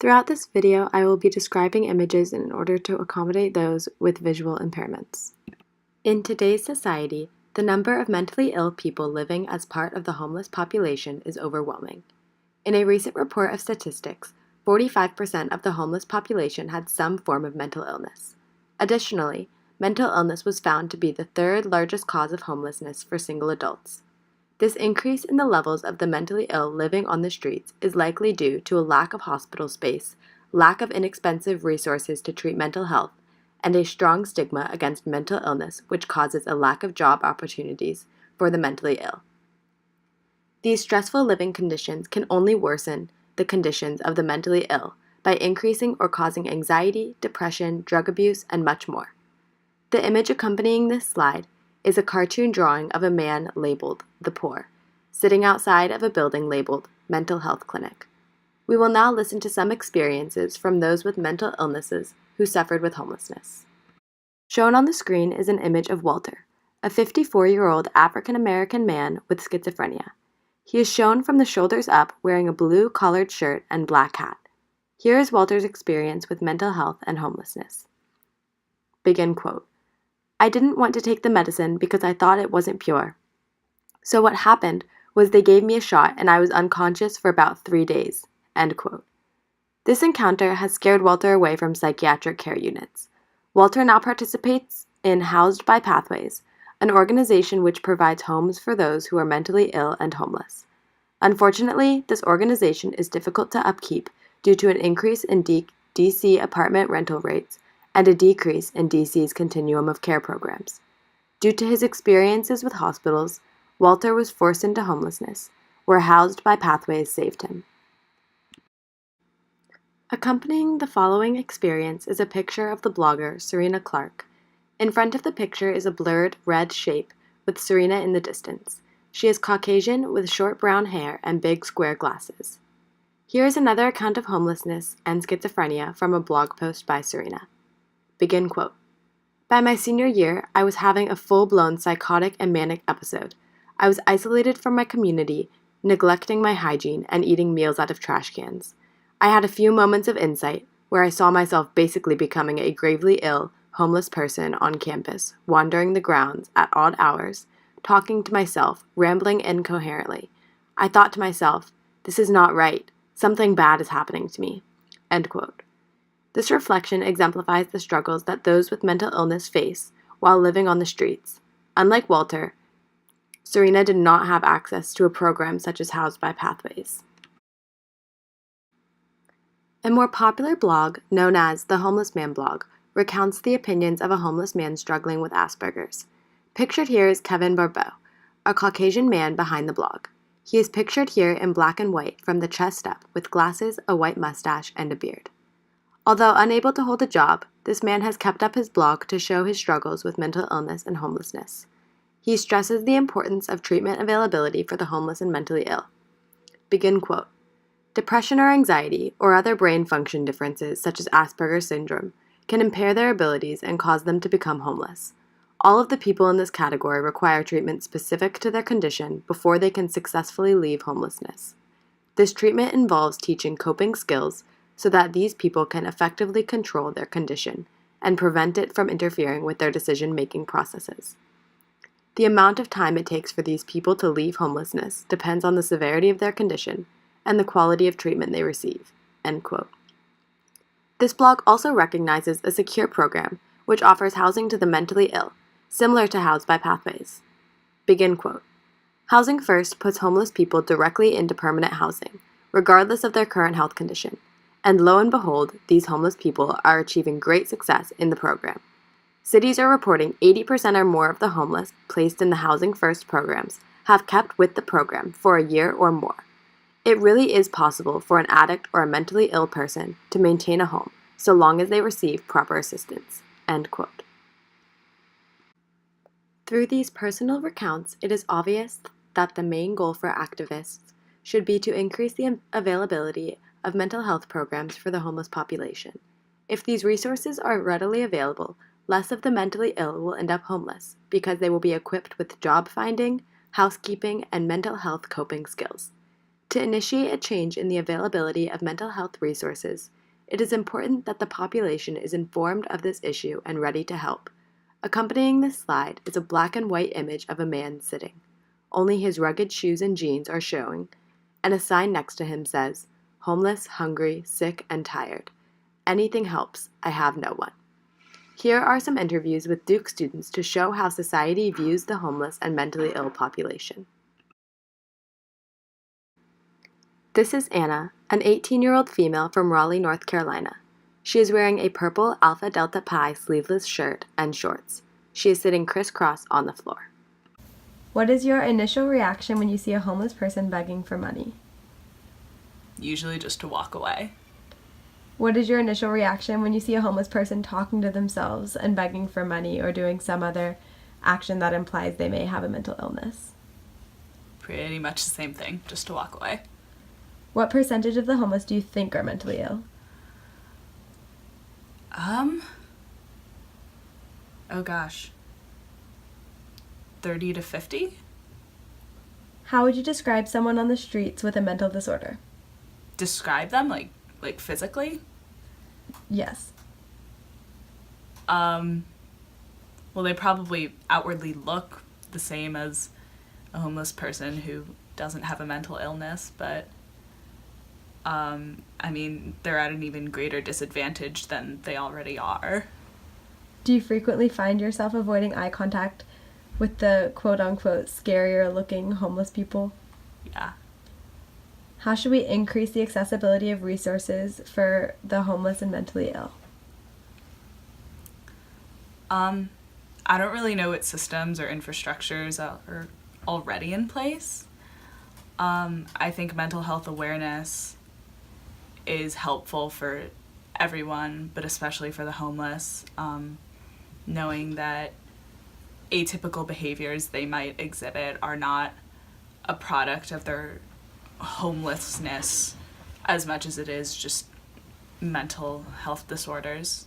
Throughout this video, I will be describing images in order to accommodate those with visual impairments. In today's society, the number of mentally ill people living as part of the homeless population is overwhelming. In a recent report of statistics, 45% of the homeless population had some form of mental illness. Additionally, mental illness was found to be the third largest cause of homelessness for single adults. This increase in the levels of the mentally ill living on the streets is likely due to a lack of hospital space, lack of inexpensive resources to treat mental health, and a strong stigma against mental illness, which causes a lack of job opportunities for the mentally ill. These stressful living conditions can only worsen the conditions of the mentally ill by increasing or causing anxiety, depression, drug abuse, and much more. The image accompanying this slide is a cartoon drawing of a man labeled the Poor, sitting outside of a building labeled Mental Health Clinic. We will now listen to some experiences from those with mental illnesses who suffered with homelessness. Shown on the screen is an image of Walter, a 54-year-old African-American man with schizophrenia. He is shown from the shoulders up wearing a blue collared shirt and black hat. Here is Walter's experience with mental health and homelessness. Begin quote. "I didn't want to take the medicine because I thought it wasn't pure. So what happened was they gave me a shot and I was unconscious for about 3 days." End quote. This encounter has scared Walter away from psychiatric care units. Walter now participates in Housed by Pathways, an organization which provides homes for those who are mentally ill and homeless. Unfortunately, this organization is difficult to upkeep due to an increase in DC apartment rental rates and a decrease in DC's continuum of care programs. Due to his experiences with hospitals, Walter was forced into homelessness, where Housed by Pathways saved him. Accompanying the following experience is a picture of the blogger Serena Clark. In front of the picture is a blurred red shape with Serena in the distance. She is Caucasian with short brown hair and big square glasses. Here is another account of homelessness and schizophrenia from a blog post by Serena. Begin quote. "By my senior year, I was having a full-blown psychotic and manic episode. I was isolated from my community, neglecting my hygiene, and eating meals out of trash cans. I had a few moments of insight where I saw myself basically becoming a gravely ill, homeless person on campus, wandering the grounds at odd hours, talking to myself, rambling incoherently. I thought to myself, this is not right. Something bad is happening to me." End quote. This reflection exemplifies the struggles that those with mental illness face while living on the streets. Unlike Walter, Serena did not have access to a program such as Housed by Pathways. A more popular blog, known as the Homeless Man blog, recounts the opinions of a homeless man struggling with Asperger's. Pictured here is Kevin Barbeau, a Caucasian man behind the blog. He is pictured here in black and white from the chest up with glasses, a white mustache, and a beard. Although unable to hold a job, this man has kept up his blog to show his struggles with mental illness and homelessness. He stresses the importance of treatment availability for the homeless and mentally ill. Begin quote. "Depression or anxiety, or other brain function differences such as Asperger's syndrome, can impair their abilities and cause them to become homeless. All of the people in this category require treatment specific to their condition before they can successfully leave homelessness. This treatment involves teaching coping skills so that these people can effectively control their condition and prevent it from interfering with their decision-making processes. The amount of time it takes for these people to leave homelessness depends on the severity of their condition and the quality of treatment they receive." End quote. This blog also recognizes a secure program which offers housing to the mentally ill, similar to Housed by Pathways. Begin quote. "Housing First puts homeless people directly into permanent housing, regardless of their current health condition. And lo and behold, these homeless people are achieving great success in the program. Cities are reporting 80% or more of the homeless placed in the Housing First programs have kept with the program for a year or more. It really is possible for an addict or a mentally ill person to maintain a home so long as they receive proper assistance." End quote. Through these personal recounts, it is obvious that the main goal for activists should be to increase the availability of mental health programs for the homeless population. If these resources are readily available, less of the mentally ill will end up homeless because they will be equipped with job finding, housekeeping, and mental health coping skills. To initiate a change in the availability of mental health resources, it is important that the population is informed of this issue and ready to help. Accompanying this slide is a black and white image of a man sitting. Only his rugged shoes and jeans are showing, and a sign next to him says, "Homeless, hungry, sick, and tired. Anything helps. I have no one." Here are some interviews with Duke students to show how society views the homeless and mentally ill population. This is Anna, an 18-year-old female from Raleigh, North Carolina. She is wearing a purple Alpha Delta Pi sleeveless shirt and shorts. She is sitting crisscross on the floor. What is your initial reaction when you see a homeless person begging for money? Usually just to walk away. What is your initial reaction when you see a homeless person talking to themselves and begging for money or doing some other action that implies they may have a mental illness? Pretty much the same thing, just to walk away. What percentage of the homeless do you think are mentally ill? Oh gosh. 30 to 50? How would you describe someone on the streets with a mental disorder? Describe them, like physically? Yes. Well, they probably outwardly look the same as a homeless person who doesn't have a mental illness, but they're at an even greater disadvantage than they already are. Do you frequently find yourself avoiding eye contact with the quote-unquote scarier-looking homeless people? Yeah. How should we increase the accessibility of resources for the homeless and mentally ill? I don't really know what systems or infrastructures are already in place. I think mental health awareness is helpful for everyone, but especially for the homeless, knowing that atypical behaviors they might exhibit are not a product of their homelessness as much as it is just mental health disorders.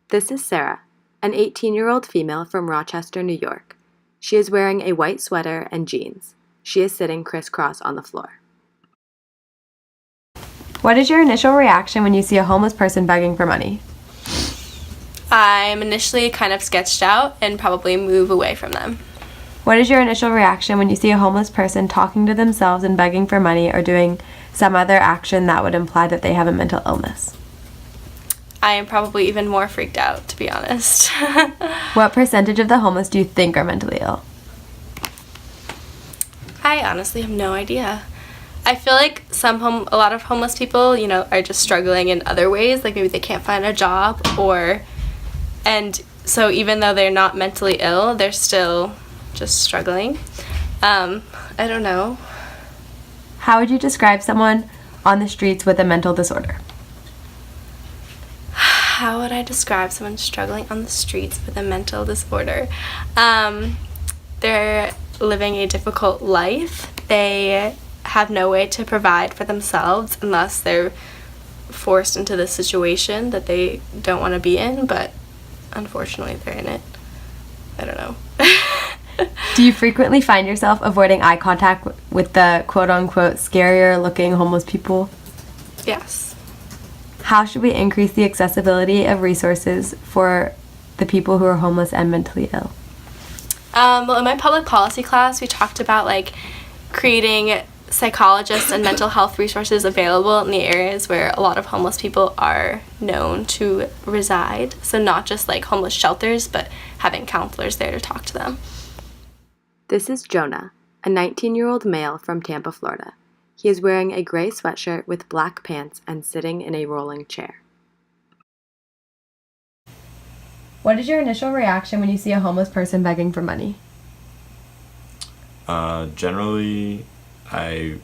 This is Sarah, an 18-year-old female from Rochester, New York. She is wearing a white sweater and jeans. She is sitting crisscross on the floor. What is your initial reaction when you see a homeless person begging for money? I'm initially kind of sketched out and probably move away from them. What is your initial reaction when you see a homeless person talking to themselves and begging for money or doing some other action that would imply that they have a mental illness? I am probably even more freaked out, to be honest. What percentage of the homeless do you think are mentally ill? I honestly have no idea. I feel like a lot of homeless people, are just struggling in other ways, like maybe they can't find a job and so even though they're not mentally ill, they're still just struggling. I don't know. How would you describe someone on the streets with a mental disorder? How would I describe someone struggling on the streets with a mental disorder? They're living a difficult life. They have no way to provide for themselves unless they're forced into this situation that they don't want to be in, but unfortunately they're in it. I don't know. Do you frequently find yourself avoiding eye contact with the quote-unquote scarier-looking homeless people? Yes. How should we increase the accessibility of resources for the people who are homeless and mentally ill? Well, in my public policy class, we talked about creating psychologists and mental health resources available in the areas where a lot of homeless people are known to reside. So not just homeless shelters, but having counselors there to talk to them. This is Jonah, a 19-year-old male from Tampa, Florida. He is wearing a gray sweatshirt with black pants and sitting in a rolling chair. What is your initial reaction when you see a homeless person begging for money? Generally, I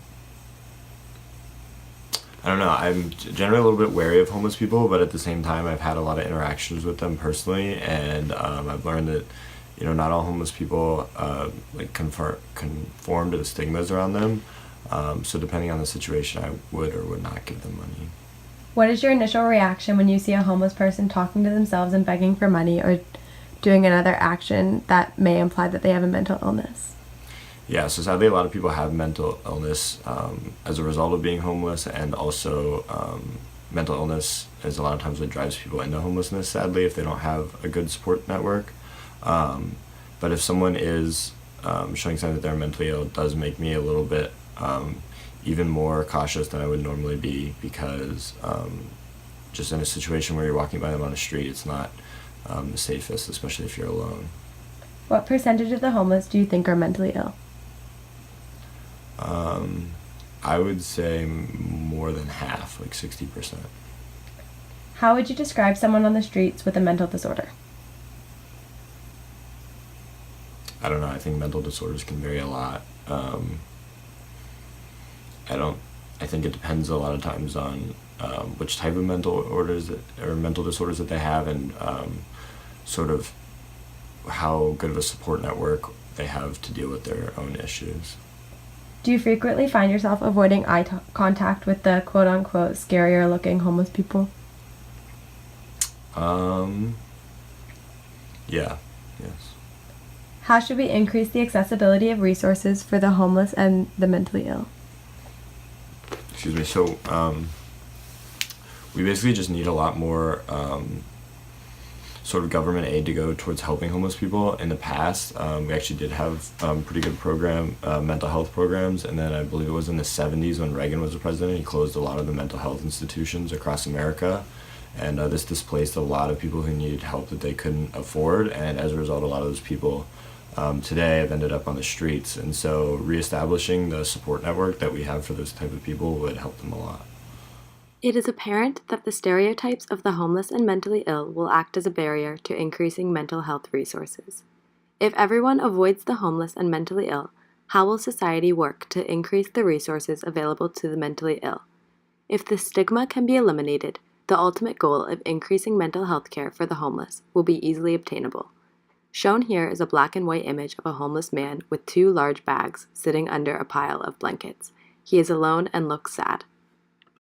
don't know. I'm generally a little bit wary of homeless people, but at the same time, I've had a lot of interactions with them personally, and I've learned that, not all homeless people conform to the stigmas around them. So depending on the situation, I would or would not give them money. What is your initial reaction when you see a homeless person talking to themselves and begging for money or doing another action that may imply that they have a mental illness? Yeah, so sadly, a lot of people have mental illness as a result of being homeless, and also mental illness is a lot of times what drives people into homelessness, sadly, if they don't have a good support network. But if someone is showing signs that they're mentally ill, it does make me a little bit even more cautious than I would normally be, because just in a situation where you're walking by them on the street, it's not the safest, especially if you're alone. What percentage of the homeless do you think are mentally ill? I would say more than half, like 60%. How would you describe someone on the streets with a mental disorder? I don't know. I think mental disorders can vary a lot. I think it depends a lot of times on which type of mental disorders that they have, and sort of how good of a support network they have to deal with their own issues. Do you frequently find yourself avoiding eye contact with the quote-unquote scarier looking homeless people? Yeah, yes. How should we increase the accessibility of resources for the homeless and the mentally ill? Excuse me. So we basically just need a lot more sort of government aid to go towards helping homeless people. In the past, we actually did have pretty good mental health programs, and then I believe it was in the 70s when Reagan was the president, he closed a lot of the mental health institutions across America, and this displaced a lot of people who needed help that they couldn't afford, and as a result, a lot of those people today have ended up on the streets, and so reestablishing the support network that we have for those type of people would help them a lot. It is apparent that the stereotypes of the homeless and mentally ill will act as a barrier to increasing mental health resources. If everyone avoids the homeless and mentally ill, how will society work to increase the resources available to the mentally ill? If the stigma can be eliminated, the ultimate goal of increasing mental health care for the homeless will be easily obtainable. Shown here is a black and white image of a homeless man with two large bags sitting under a pile of blankets. He is alone and looks sad.